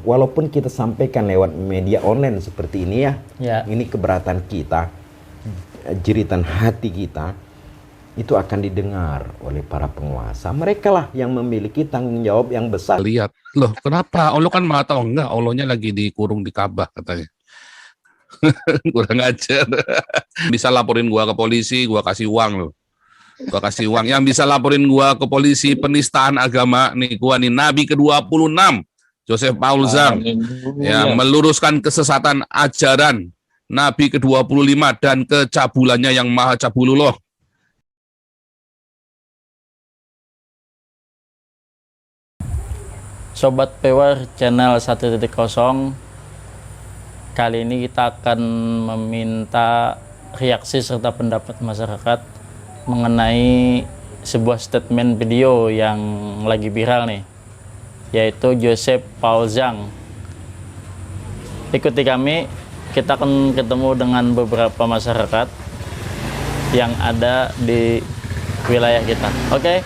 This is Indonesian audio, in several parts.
walaupun kita sampaikan lewat media online seperti ini ya, ini keberatan kita, jeritan hati kita, itu akan didengar oleh para penguasa. Mereka lah yang memiliki tanggung jawab yang besar. Lihat, loh kenapa? Allah kan maha tahu. Enggak, Allahnya lagi dikurung di Ka'bah katanya. Kurang ajar. Bisa laporin gua ke polisi, gua kasih uang loh. Gua kasih uang. Yang bisa laporin gua ke polisi penistaan agama nih, gua nih Nabi ke-26 Joseph Paul Zhang yang meluruskan kesesatan ajaran Nabi ke-25 dan kecabulannya yang maha cabulullah. Sobat Pewar channel 1.0, kali ini kita akan meminta reaksi serta pendapat masyarakat mengenai sebuah statement video yang lagi viral nih, yaitu Joseph Paul Zhang. Ikuti kami, kita akan ketemu dengan beberapa masyarakat yang ada di wilayah kita. Oke?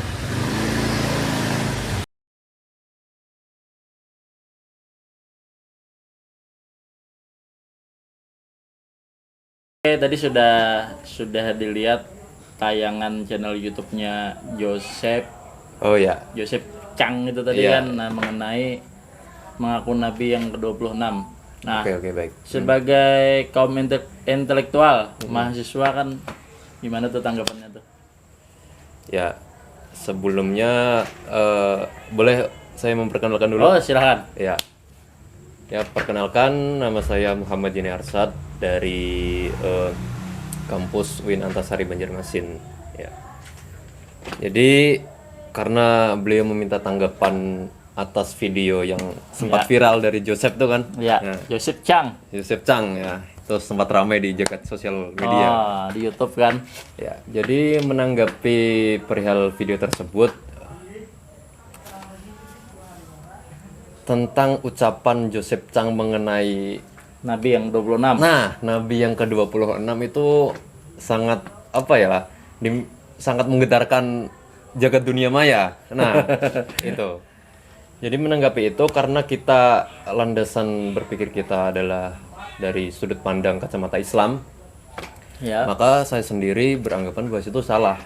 Oke, tadi sudah dilihat tayangan channel YouTube-nya Joseph. Oh ya. Joseph Chang itu tadi kan, mengenai mengaku Nabi yang ke-26. Nah, Oke, baik. sebagai kaum intelektual, mahasiswa kan, gimana tuh tanggapannya tuh? Ya, sebelumnya boleh saya memperkenalkan dulu? Oh, silakan. Ya, perkenalkan, nama saya Muhammad Jini Arsad dari kampus UIN Antasari Banjarmasin. Ya. Jadi karena beliau meminta tanggapan atas video yang sempat viral dari Joseph tuh kan? Ya, Joseph Chang. Joseph Chang ya, itu sempat ramai di jagat sosial media. Oh, di YouTube kan? Ya, jadi menanggapi perihal video tersebut tentang ucapan Joseph Chang mengenai Nabi yang 26. Nah, Nabi yang ke-26 itu sangat sangat menggetarkan jagat dunia maya. Nah, itu. Jadi menanggapi itu karena kita landasan berpikir kita adalah dari sudut pandang kacamata Islam. Ya. Maka saya sendiri beranggapan bahwa itu salah.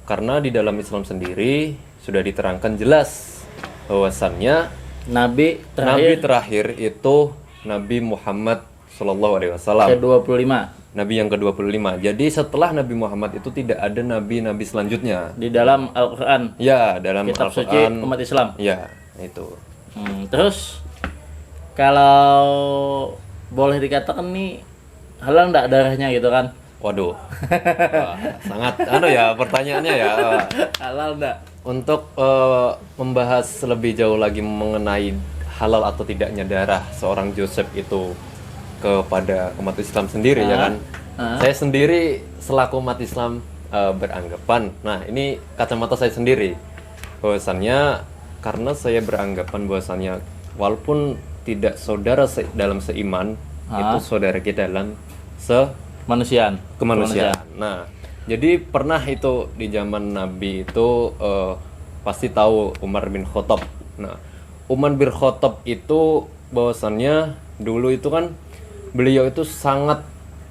Karena di dalam Islam sendiri sudah diterangkan jelas bahwasannya Nabi terakhir itu Nabi Muhammad Sallallahu Alaihi Wasallam. ke-25. Nabi yang ke-25. Jadi setelah Nabi Muhammad itu tidak ada nabi-nabi selanjutnya. Di dalam Al-Quran. Ya, dalam Kitab suci Al-Quran. umat Islam. Ya, itu. Terus kalau boleh dikatakan nih halal enggak darahnya gitu kan? Waduh. Wah, sangat pertanyaannya ya. Halal enggak? Untuk membahas lebih jauh lagi mengenai halal atau tidaknya darah seorang Joseph itu kepada umat Islam sendiri ya kan. Saya sendiri selaku umat Islam beranggapan, nah ini kacamata saya sendiri, bahwasannya karena saya beranggapan bahwasannya walaupun tidak saudara dalam seiman, itu saudara kita dalam kemanusiaan. Nah, jadi pernah itu di zaman Nabi itu pasti tahu Umar bin Khattab. Nah, Umar bin Khattab itu bahwasannya dulu itu kan beliau itu sangat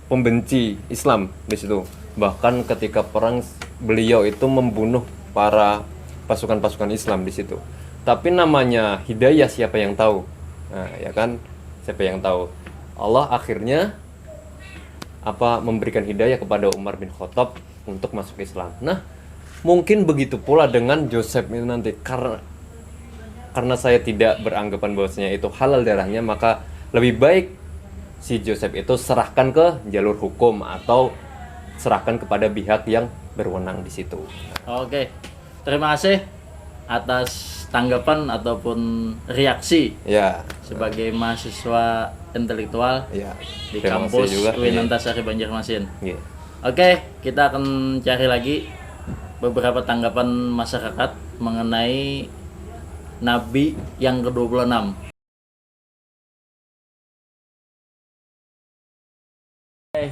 pembenci Islam di situ. Bahkan ketika perang beliau itu membunuh para pasukan-pasukan Islam di situ. Tapi namanya hidayah siapa yang tahu? Nah, ya kan? Siapa yang tahu? Allah akhirnya memberikan hidayah kepada Umar bin Khattab untuk masuk Islam. Nah, mungkin begitu pula dengan Joseph itu nanti, karena saya tidak beranggapan bahwasanya itu halal darahnya, maka lebih baik si Joseph itu serahkan ke jalur hukum atau serahkan kepada pihak yang berwenang di situ. Oke, terima kasih atas tanggapan ataupun reaksi sebagai mahasiswa intelektual di kampus UIN Antasari Banjarmasin. Oke, kita akan cari lagi beberapa tanggapan masyarakat mengenai Nabi yang ke-26.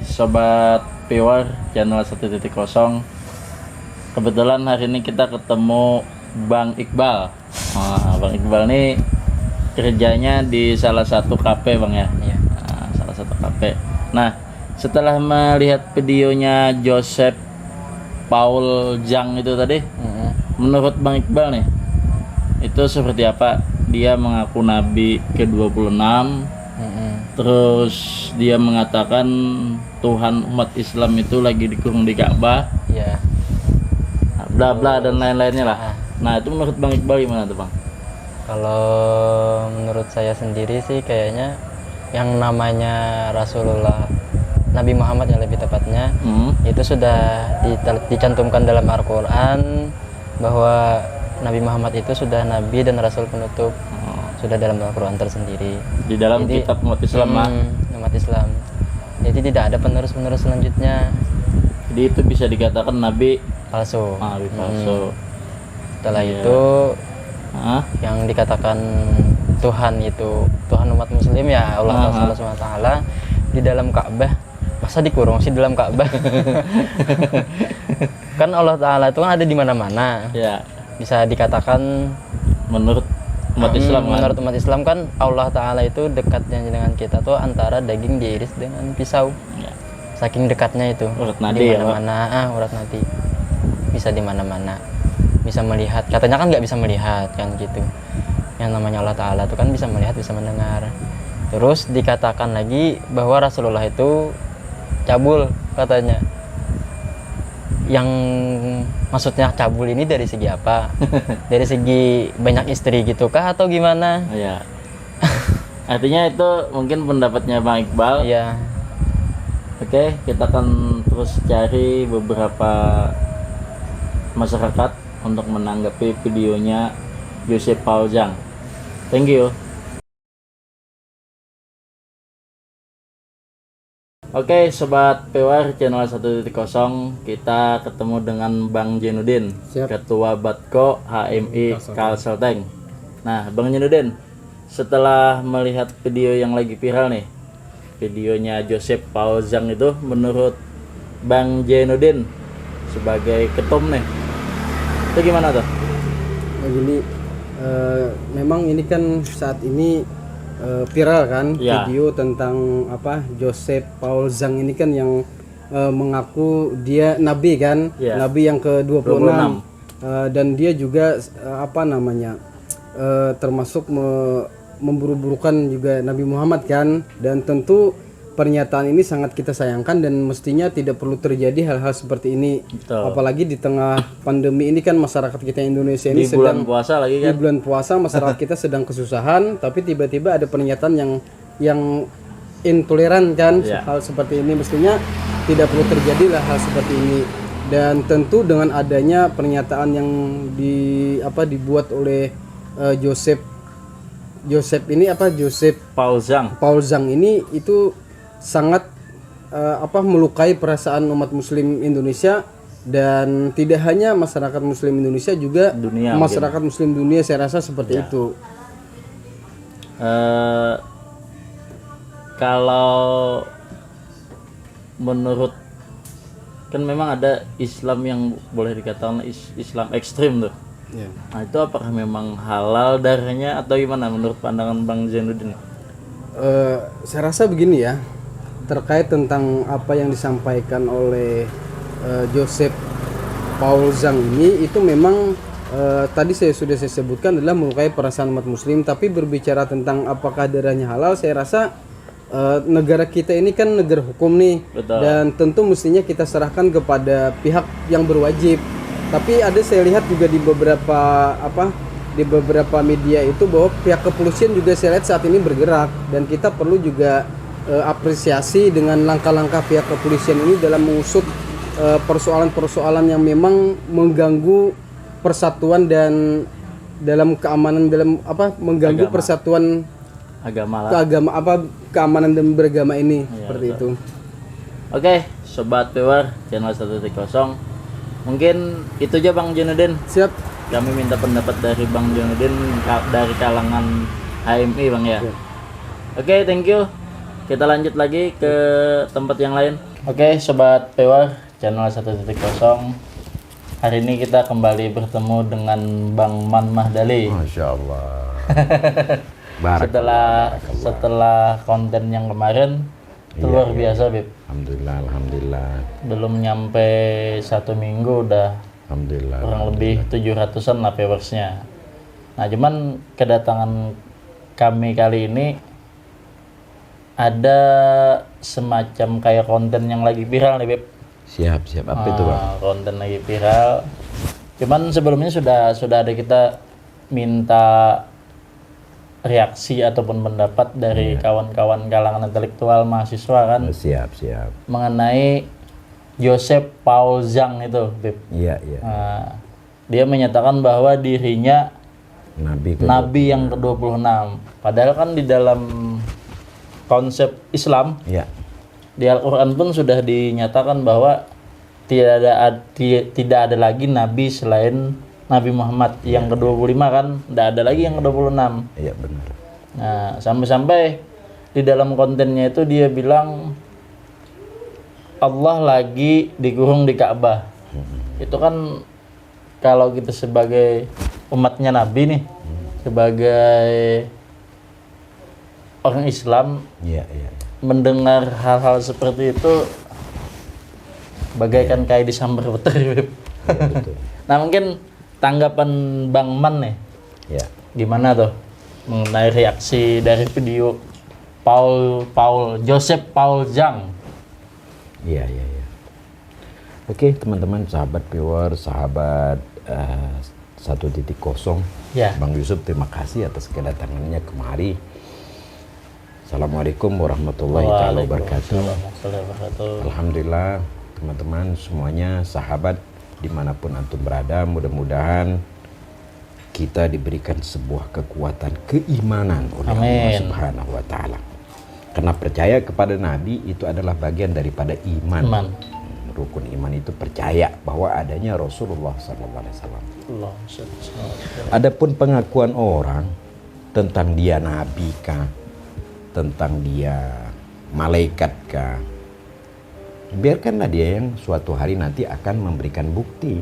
Sobat Pewar channel 1.0, kebetulan hari ini kita ketemu Bang Iqbal. Bang Iqbal ini kerjanya di salah satu kafe Bang ya. Iya. Nah, salah satu kafe. Nah, setelah melihat videonya Joseph Paul Zhang itu tadi, menurut Bang Iqbal nih, itu seperti apa? Dia mengaku nabi ke-26, terus dia mengatakan Tuhan umat Islam itu lagi dikurung di Ka'bah, Iya. bla bla dan lain-lainnya lah. Nah, itu menurut Bang Iqbal gimana tuh Bang? Kalau menurut saya sendiri sih kayaknya yang namanya Rasulullah Nabi Muhammad yang lebih tepatnya itu sudah dicantumkan dalam Al-Quran bahwa Nabi Muhammad itu sudah Nabi dan Rasul penutup, sudah dalam Al-Quran tersendiri. Di dalam Jadi, kitab umat Islam lah. Umat Islam. Jadi tidak ada penerus-penerus selanjutnya Jadi itu bisa dikatakan nabi palsu. nabi palsu. Setelah Iya. itu Hah? yang dikatakan Tuhan itu Tuhan umat Muslim ya Allah SWT di dalam Ka'bah. Masa dikurung sih dalam Ka'bah? Kan Allah Ta'ala itu kan ada di mana-mana. Ya, Bisa dikatakan menurut umat Islam kan? menurut umat Islam kan Allah Ta'ala itu dekatnya dengan kita tuh antara daging diiris dengan pisau. Ya. Saking dekatnya itu. Urat Di nadi ya, Pak? mana-mana, urat nadi. Bisa di mana-mana. Bisa melihat. Katanya kan nggak bisa melihat kan gitu. Yang namanya Allah Ta'ala itu kan bisa melihat, bisa mendengar. Terus dikatakan lagi bahwa Rasulullah itu cabul katanya. Yang maksudnya cabul ini dari segi apa? Dari segi banyak istri gitu kah atau gimana? Ya. Artinya itu mungkin pendapatnya Bang Iqbal. Iya. Oke, kita akan terus cari beberapa masyarakat untuk menanggapi videonya Joseph Paul Zhang. Thank you. Oke, Sobat Pewar channel 1.0, kita ketemu dengan Bang Jenudin, Ketua Batko HMI Kalselteng. Nah, Bang Jenudin, setelah melihat video yang lagi viral nih, videonya Joseph Paul Zhang itu, menurut Bang Jenudin sebagai ketum nih, itu gimana tuh? Nah, gini, memang ini kan saat ini viral kan Ya. video tentang apa Joseph Paul Zhang ini kan yang mengaku dia nabi kan, Ya. nabi yang ke-26. Dan dia juga apa namanya termasuk memburu-burukan juga Nabi Muhammad kan, dan tentu pernyataan ini sangat kita sayangkan dan mestinya tidak perlu terjadi hal-hal seperti ini. Betul. Apalagi di tengah pandemi ini kan masyarakat kita Indonesia ini Di bulan sedang puasa lagi di kan? bulan puasa, masyarakat kita sedang kesusahan, tapi tiba-tiba ada pernyataan yang intoleran kan. Ya. Hal seperti ini mestinya tidak perlu terjadi lah hal seperti ini. Dan tentu dengan adanya pernyataan yang dibuat oleh Joseph Paul Zhang ini itu sangat melukai perasaan umat Muslim Indonesia, dan tidak hanya masyarakat Muslim Indonesia, juga Dunia masyarakat Muslim dunia, saya rasa seperti itu. Kalau menurut, kan memang ada Islam yang boleh dikatakan Islam ekstrim tuh. Ya. Nah, itu apakah memang halal darahnya atau gimana menurut pandangan Bang Zainuddin? Saya rasa begini ya, terkait tentang apa yang disampaikan oleh Joseph Paul Zhang ini, itu memang tadi saya sebutkan adalah melukai perasaan umat Muslim. Tapi berbicara tentang apakah darahnya halal, saya rasa negara kita ini kan negara hukum nih. Betul. Dan tentu mestinya kita serahkan kepada pihak yang berwajib. Tapi ada saya lihat juga di beberapa media itu bahwa pihak kepolisian juga saya lihat saat ini bergerak, dan kita perlu juga apresiasi dengan langkah-langkah pihak kepolisian ini dalam mengusut persoalan-persoalan yang memang mengganggu persatuan dan dalam keamanan, mengganggu persatuan keamanan dan beragama ini, seperti itu. Oke, Sobat Pewar channel 1.0, mungkin itu aja Bang Zainuddin. Siap. Kami minta pendapat dari Bang Zainuddin dari kalangan HMI Bang ya. Oke, thank you. Kita lanjut lagi ke tempat yang lain. Oke, Sobat Pewar channel 1.0, hari ini kita kembali bertemu dengan Bang Man Mahdali. Masya Allah. Barakallah. Setelah konten yang kemarin itu luar biasa, Bib. Alhamdulillah. Belum nyampe 1 minggu udah Alhamdulillah. kurang lebih 700-an lah viewersnya. Nah, cuman kedatangan kami kali ini ada semacam kayak konten yang lagi viral nih, Beb. Siap. Apa itu, Bang? Konten lagi viral. Cuman sebelumnya sudah ada kita minta reaksi ataupun pendapat dari kawan-kawan kalangan intelektual mahasiswa kan Siap. mengenai Joseph Paul Zhang itu, Beb. Iya. Nah, dia menyatakan bahwa dirinya Nabi yang ke-26. Padahal kan di dalam konsep Islam, di Al-Quran pun sudah dinyatakan bahwa tidak ada lagi Nabi selain Nabi Muhammad yang ke-25 kan, tidak ada lagi yang ke-26. Iya, benar. Nah, sampai-sampai di dalam kontennya itu dia bilang Allah lagi dikurung di Ka'bah. Itu kan kalau kita sebagai umatnya Nabi nih, sebagai orang Islam, mendengar hal-hal seperti itu bagaikan kayak disambar petir. Nah, mungkin tanggapan Bang Man nih, gimana tuh mengenai reaksi dari video Joseph Paul Zhang? Iya. Oke, teman-teman, sahabat viewer, sahabat 1.0, Bang Yusuf, terima kasih atas kedatangannya kemari. Assalamualaikum warahmatullahi wabarakatuh. Alhamdulillah, teman-teman semuanya, sahabat dimanapun antum berada, mudah-mudahan kita diberikan sebuah kekuatan keimanan oleh Allah Subhanahu wa Ta'ala. Karena percaya kepada Nabi itu adalah bagian daripada iman. Rukun iman itu percaya bahwa adanya Rasulullah SAW. Adapun pengakuan orang tentang dia Nabi kah, tentang dia malaikat kah, biarkanlah dia yang suatu hari nanti akan memberikan bukti.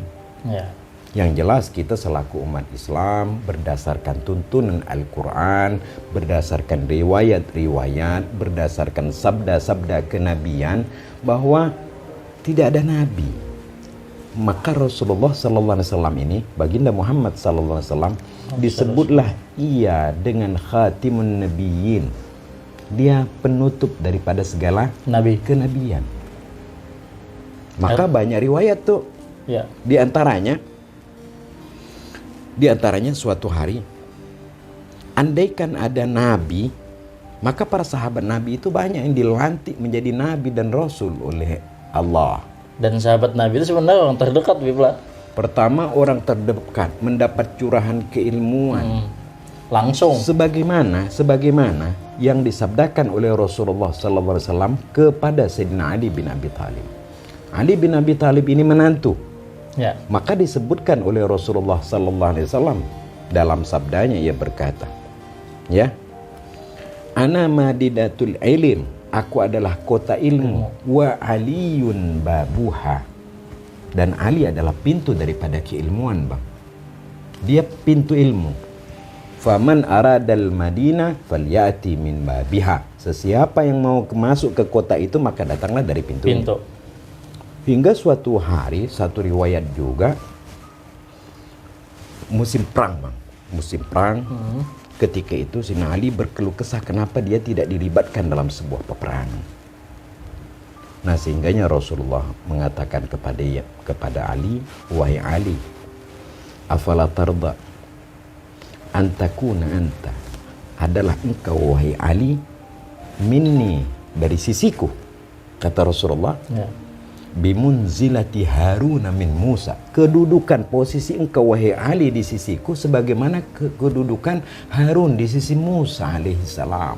Yang jelas kita selaku umat Islam berdasarkan tuntunan Al-Quran, berdasarkan riwayat-riwayat, berdasarkan sabda-sabda kenabian bahwa tidak ada nabi. Maka Rasulullah SAW ini, baginda Muhammad SAW, disebutlah ia dengan khatimun nabiyyin. Dia penutup daripada segala kenabian. Maka banyak riwayat tuh. Di antaranya suatu hari, andaikan ada nabi, maka para sahabat nabi itu banyak yang dilantik menjadi nabi dan rasul oleh Allah. Dan sahabat nabi itu sebenarnya orang terdekat, Bibla. Pertama, orang terdekat mendapat curahan keilmuan langsung sebagaimana yang disabdakan oleh Rasulullah SAW kepada Sayyidina Ali bin Abi Thalib. Ali bin Abi Thalib ini menantu. Maka disebutkan oleh Rasulullah SAW dalam sabdanya, ia berkata, ana madidatul ilm, aku adalah kota ilmu, wa aliyun babuha, dan Ali adalah pintu daripada keilmuan, Bang. Dia pintu ilmu. Faman aradal madinah falyati min babiha, sesiapa yang mau masuk ke kota itu maka datanglah dari pintunya. Hingga suatu hari, satu riwayat juga, musim perang, Bang. Musim perang. Ketika itu Sayyidina Ali berkeluh kesah kenapa dia tidak dilibatkan dalam sebuah peperangan. Nah, sehingganya Rasulullah mengatakan kepada Ali, wahai Ali, afala tarda antakuna anta, adalah engkau wahai Ali minni, dari sisiku, kata Rasulullah, bimunzilati Haruna min Musa, kedudukan posisi engkau wahai Ali di sisiku sebagaimana kedudukan Harun di sisi Musa alaihissalam.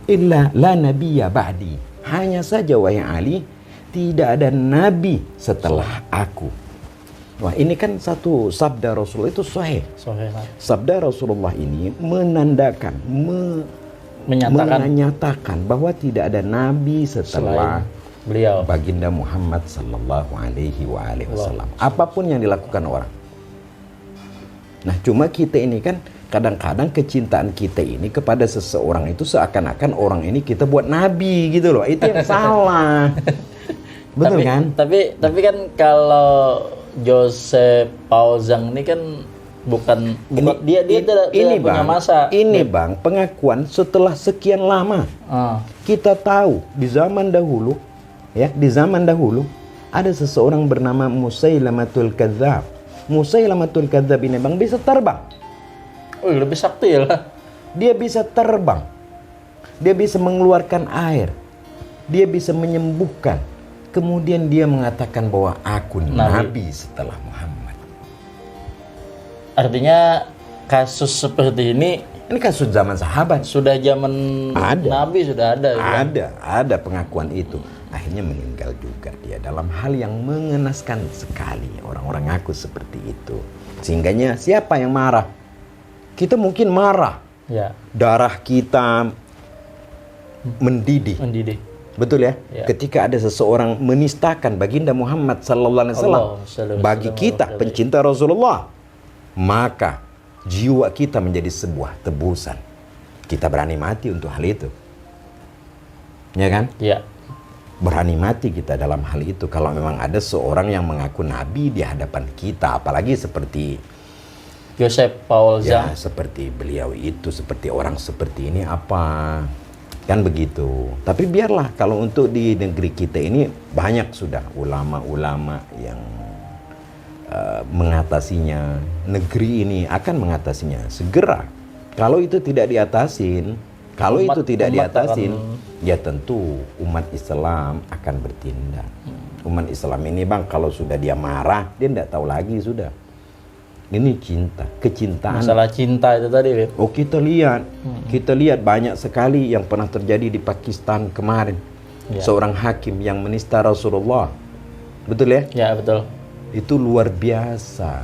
Illa la nabiyya ba'di, hanya saja wahai Ali tidak ada nabi setelah aku. Wah, ini kan satu sabda Rasulullah itu sahih. Sabda Rasulullah ini menandakan, menyatakan bahwa tidak ada nabi setelah beliau, baginda Muhammad sallallahu alaihi wasallam. Apapun yang dilakukan orang. Nah, cuma kita ini kan kadang-kadang kecintaan kita ini kepada seseorang itu seakan-akan orang ini kita buat nabi gitu loh. Itu yang salah. Betul kan? Tapi kan kalau Joseph Paul Zhang ini kan bukan dia tidak punya masa. Ini Bang, pengakuan setelah sekian lama. Kita tahu di zaman dahulu ada seseorang bernama Musailamatul Kadzdzab. Musailamatul Kadzdzab ini Bang bisa terbang. Oh, lebih sakti lah. Dia bisa terbang. Dia bisa mengeluarkan air. Dia bisa menyembuhkan. Kemudian dia mengatakan bahwa aku nabi setelah Muhammad. Artinya kasus seperti ini kasus zaman sahabat. Sudah zaman Nabi sudah ada. Ada pengakuan itu. Akhirnya meninggal juga dia dalam hal yang mengenaskan sekali. Orang-orang ngaku seperti itu. Sehingganya siapa yang marah? Kita mungkin marah. Ya. Darah kita mendidih. Betul ya? Ketika ada seseorang menistakan baginda Muhammad sallallahu alaihi wasallam bagi kita pencinta Rasulullah, maka jiwa kita menjadi sebuah tebusan. Kita berani mati untuk hal itu. Ya kan? Ya. Berani mati kita dalam hal itu kalau memang ada seorang yang mengaku nabi di hadapan kita, apalagi seperti Joseph Paul Zhang. Ya, seperti beliau itu, seperti orang seperti ini apa? Kan begitu. Tapi biarlah kalau untuk di negeri kita ini banyak sudah ulama-ulama yang mengatasinya. Negeri ini akan mengatasinya segera. Kalau itu tidak diatasin, ya tentu umat Islam akan bertindak. Umat Islam ini Bang, kalau sudah dia marah, dia tidak tahu lagi sudah. Ini kecintaan. Masalah cinta itu tadi, Beb. Oh, kita lihat banyak sekali yang pernah terjadi di Pakistan kemarin. Ya. Seorang hakim yang menista Rasulullah. Betul ya? Ya, betul. Itu luar biasa.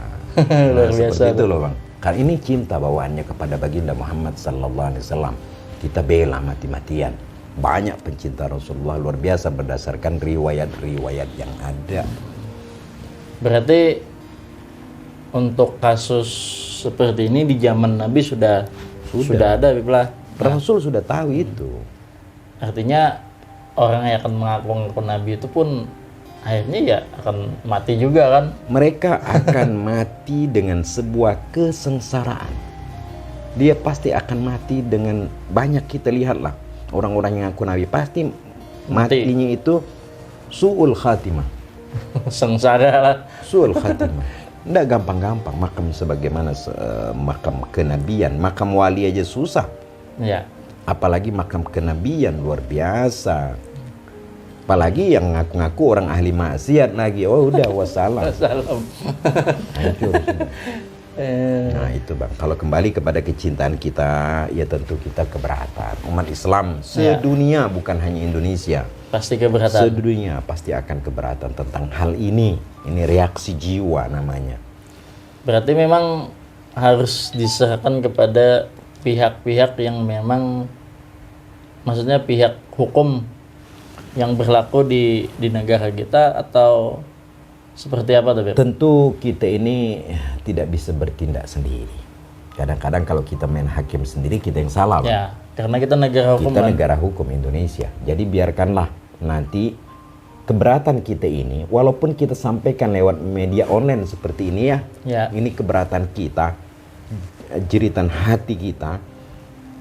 Luar biasa. Seperti itu loh Bang. Karena ini cinta bawaannya kepada baginda Muhammad sallallahu alaihi wasallam. Kita bela mati-matian. Banyak pencinta Rasulullah luar biasa berdasarkan riwayat-riwayat yang ada. Berarti untuk kasus seperti ini di zaman Nabi sudah ada, Biblah. Rasul sudah tahu itu. Artinya orang yang akan mengaku Nabi itu pun akhirnya ya akan mati juga kan? Mereka akan mati dengan sebuah kesengsaraan. Dia pasti akan mati dengan banyak, kita lihatlah orang-orang yang ngaku Nabi pasti matinya itu su'ul khatimah. Sengsara lah. Su'ul khatimah. Tidak gampang-gampang makam sebagaimana makam kenabian, makam wali aja susah. Ya. Apalagi makam kenabian luar biasa. Apalagi yang ngaku-ngaku orang ahli maksiat lagi. Oh udah wassalam. Hancur sudah. Nah itu Bang, kalau kembali kepada kecintaan kita, ya tentu kita keberatan. Umat Islam sedunia, bukan hanya Indonesia, pasti keberatan. Sedunia pasti akan keberatan tentang hal ini. Ini reaksi jiwa namanya. Berarti memang harus diserahkan kepada pihak-pihak yang memang, maksudnya pihak hukum yang berlaku di negara kita, atau seperti apa tuh, Beb? Tentu kita ini tidak bisa bertindak sendiri. Kadang-kadang kalau kita main hakim sendiri, kita yang salah. Ya, karena kita negara hukum. Kita negara hukum Indonesia. Jadi biarkanlah nanti keberatan kita ini, walaupun kita sampaikan lewat media online seperti ini ya. Ini keberatan kita, jeritan hati kita,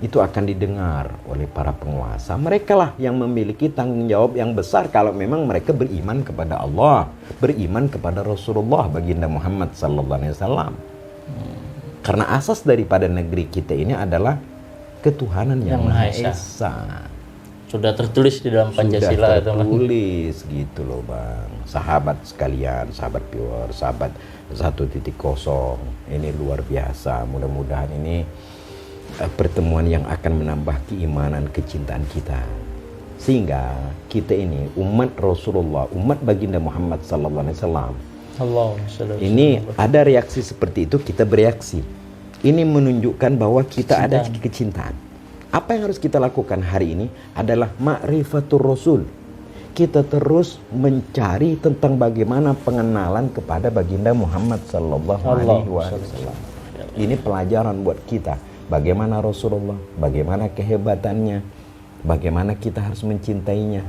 itu akan didengar oleh para penguasa. Mereka lah yang memiliki tanggung jawab yang besar kalau memang mereka beriman kepada Allah, beriman kepada Rasulullah baginda Muhammad sallallahu alaihi wasallam. Karena asas daripada negeri kita ini adalah ketuhanan yang Maha Esa. Sudah tertulis di dalam Pancasila. Sudah tertulis gitu loh Bang. Sahabat sekalian, sahabat pure, sahabat 1.0, ini luar biasa. Mudah-mudahan ini pertemuan yang akan menambah keimanan, kecintaan kita, sehingga kita ini umat Rasulullah, umat baginda Muhammad sallallahu alaihi wasallam, ini ada reaksi seperti itu, kita bereaksi. Ini menunjukkan bahwa kita ada kecintaan. Apa yang harus kita lakukan hari ini adalah ma'rifatur Rasul. Kita terus mencari tentang bagaimana pengenalan kepada baginda Muhammad sallallahu alaihi wasallam. Ini pelajaran buat kita. Bagaimana Rasulullah, bagaimana kehebatannya, bagaimana kita harus mencintainya.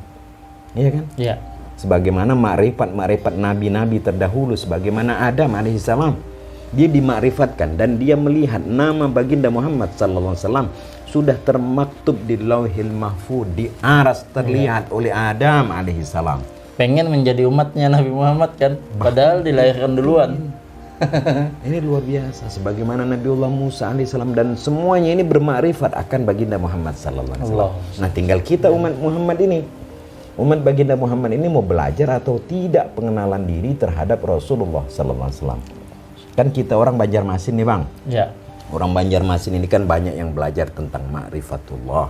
Iya kan? Iya. Sebagaimana makrifat nabi-nabi terdahulu, sebagaimana Adam alaihissalam, dia dimakrifatkan dan dia melihat nama baginda Muhammad sallallahu alaihi wasallam sudah termaktub di Lauhil Mahfuz, di aras terlihat oleh Adam alaihissalam. Pengen menjadi umatnya Nabi Muhammad kan, padahal dilahirkan duluan. Ini luar biasa. Sebagaimana Nabiullah Musa alaihissalam dan semuanya ini bermakrifat akan baginda Muhammad sallallahu alaihi wasallam. Nah, tinggal kita umat Muhammad ini, umat baginda Muhammad ini mau belajar atau tidak pengenalan diri terhadap Rasulullah sallallahu alaihi wasallam. Kan kita orang Banjarmasin nih, Bang. Ya. Orang Banjarmasin ini kan banyak yang belajar tentang ma'rifatullah.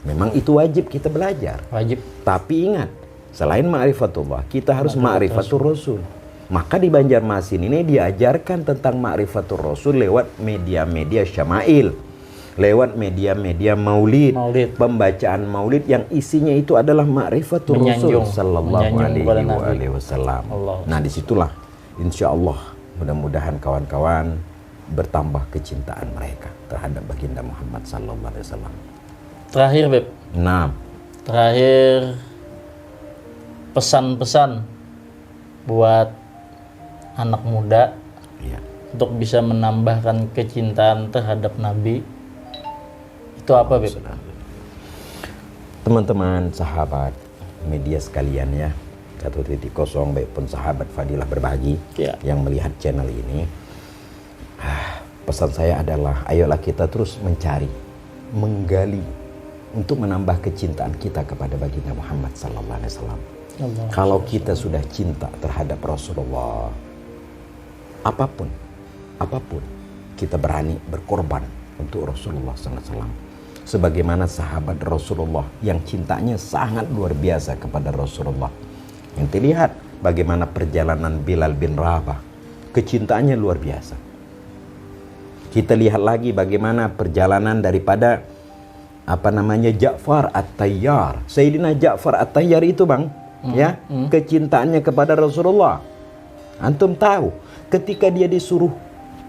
Memang itu wajib kita belajar. Wajib. Tapi ingat, selain ma'rifatullah, kita harus ma'rifatul Rasul. Maka di Banjarmasin ini diajarkan tentang ma'rifatul Rasul lewat media-media syama'il. Lewat media-media maulid. Pembacaan maulid yang isinya itu adalah ma'rifatul Rasul sallallahu alaihi wasallam. Nah, disitulah insya Allah mudah-mudahan kawan-kawan bertambah kecintaan mereka terhadap baginda Muhammad sallallahu alaihi wasallam. Terakhir, Beb. Nah, Terakhir, pesan-pesan buat anak muda iya. untuk bisa menambahkan kecintaan terhadap Nabi. Itu apa, Beb? Teman-teman, sahabat media sekalian ya, 1.0 baik pun sahabat Fadilah Berbagi Ya. yang melihat channel ini, pesan saya adalah ayolah kita terus mencari, menggali untuk menambah kecintaan kita kepada baginda Muhammad sallallahu alaihi wasallam. Kalau kita sudah cinta terhadap Rasulullah, apapun kita berani berkorban untuk Rasulullah sallallahu alaihi wasallam. Sebagaimana sahabat Rasulullah yang cintanya sangat luar biasa kepada Rasulullah. Yang terlihat bagaimana perjalanan Bilal bin Rabah, kecintaannya luar biasa. Kita lihat lagi bagaimana perjalanan daripada Ja'far At-Tayyar. Sayyidina Ja'far At-Tayyar itu, Bang, ya, kecintaannya kepada Rasulullah. Antum tahu, ketika dia disuruh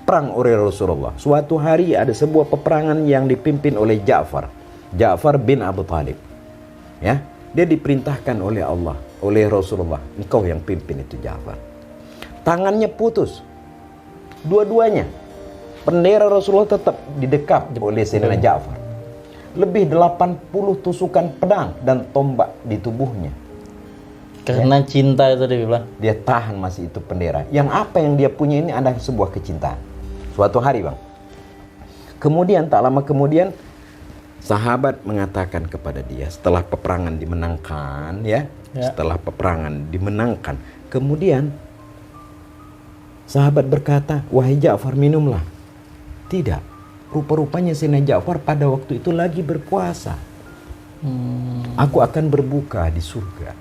perang oleh Rasulullah, suatu hari ada sebuah peperangan yang dipimpin oleh Ja'far bin Abu Talib. Ya, dia diperintahkan oleh Allah, oleh Rasulullah, engkau yang pimpin itu Ja'far. Tangannya putus, dua-duanya. Bendera Rasulullah tetap didekap oleh Sayyidina Ja'far. Lebih 80 tusukan pedang dan tombak di tubuhnya. Karena cinta itu dia bilang. Dia tahan masih itu bendera. Yang apa yang dia punya ini adalah sebuah kecintaan. Suatu hari, Bang. Kemudian tak lama kemudian sahabat mengatakan kepada dia setelah peperangan dimenangkan, ya. Setelah peperangan dimenangkan, kemudian sahabat berkata, "Wahai Ja'far, minumlah." Tidak. Rupa-rupanya Sayyidina Ja'far pada waktu itu lagi berpuasa. Aku akan berbuka di surga,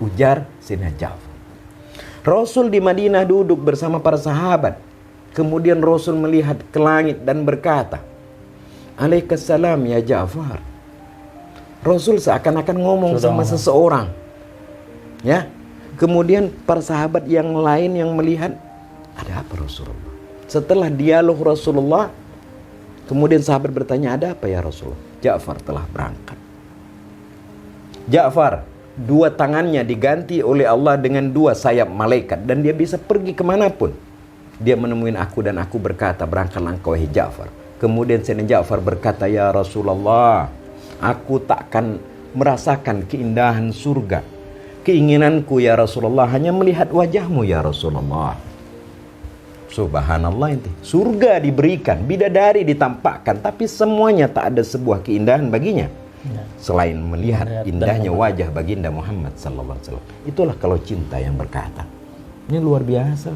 ujar Sayyidina Ja'far. Rasul di Madinah duduk bersama para sahabat. Kemudian Rasul melihat ke langit dan berkata, "Alaikassalam ya Ja'far." Rasul seakan-akan ngomong sama seseorang. Ya. Kemudian para sahabat yang lain yang melihat, ada apa Rasulullah? Setelah dialog Rasulullah, kemudian sahabat bertanya, ada apa ya Rasulullah? Ja'far telah berangkat. Ja'far, dua tangannya diganti oleh Allah dengan dua sayap malaikat. Dan dia bisa pergi kemanapun. Dia menemui aku dan aku berkata, berangkatlah engkau wahai Ja'far. Kemudian Sayyidina Ja'far berkata, ya Rasulullah, aku takkan merasakan keindahan surga. Keinginanku ya Rasulullah hanya melihat wajahmu ya Rasulullah. Subhanallah, inti surga diberikan, bidadari ditampakkan, tapi semuanya tak ada sebuah keindahan baginya selain melihat indahnya wajah baginda Muhammad sallallahu alaihi wasallam. Itulah kalau cinta yang berkata. Ini luar biasa.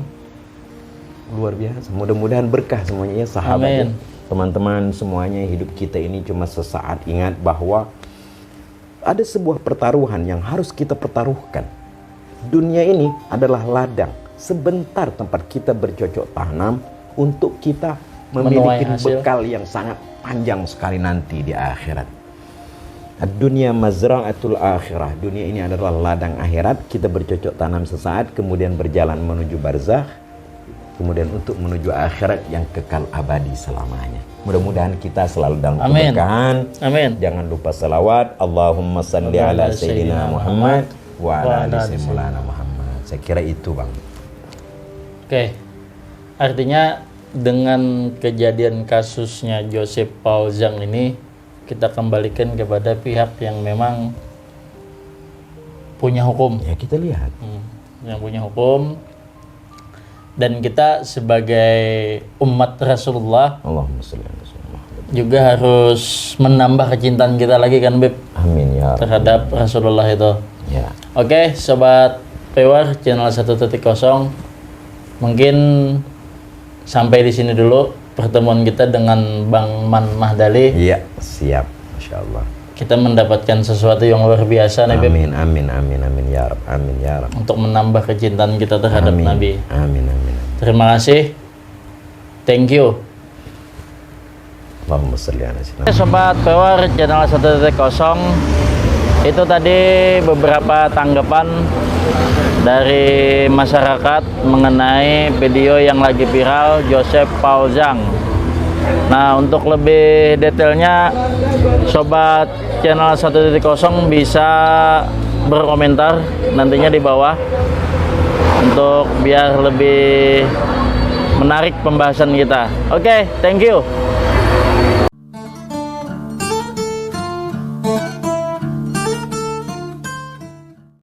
Luar biasa. Mudah-mudahan berkah semuanya ya sahabat. Teman-teman semuanya, hidup kita ini cuma sesaat. Ingat bahwa ada sebuah pertaruhan yang harus kita pertaruhkan. Dunia ini adalah ladang, sebentar tempat kita bercocok tanam untuk kita memiliki bekal yang sangat panjang sekali nanti di akhirat. Dunia mazra'atul akhirah. Dunia ini adalah ladang akhirat. Kita bercocok tanam sesaat, kemudian berjalan menuju barzakh. kemudian untuk menuju akhirat yang kekal abadi selamanya. Mudah-mudahan kita selalu dalam Amin. keberkahan. Amin. Jangan lupa salawat. Allahumma salli ala Sayyidina Muhammad wa ala ali Sayyidina Muhammad. Saya kira itu, Bang. Oke. Artinya dengan kejadian kasusnya Joseph Paul Zhang ini, kita kembalikan kepada pihak yang memang punya hukum. Ya, kita lihat. Yang punya hukum. Dan kita sebagai umat Rasulullah Allahumma sholli ala Sayyidina Muhammad. juga harus menambah kecintaan kita lagi kan, Beb, Amin ya Rabb. terhadap Rasulullah itu. Ya. Oke, sobat Pewar channel 1.0, mungkin sampai di sini dulu pertemuan kita dengan Bang Man Mahdali. Iya, siap. Masya Allah. Kita mendapatkan sesuatu yang luar biasa nih, Beb, Amin, amin, amin, amin ya Rabb. Amin ya Rabb. untuk menambah kecintaan kita terhadap Amin. Nabi. Amin, amin. Terima kasih. Thank you. Allahumma sholli ala Sayyidina Oke, sobat Pewar channel 1.0, itu tadi beberapa tanggapan dari masyarakat mengenai video yang lagi viral Joseph Paul Zhang. Nah, untuk lebih detailnya sobat channel 1.0 bisa berkomentar nantinya di bawah untuk biar lebih menarik pembahasan kita. Oke, thank you.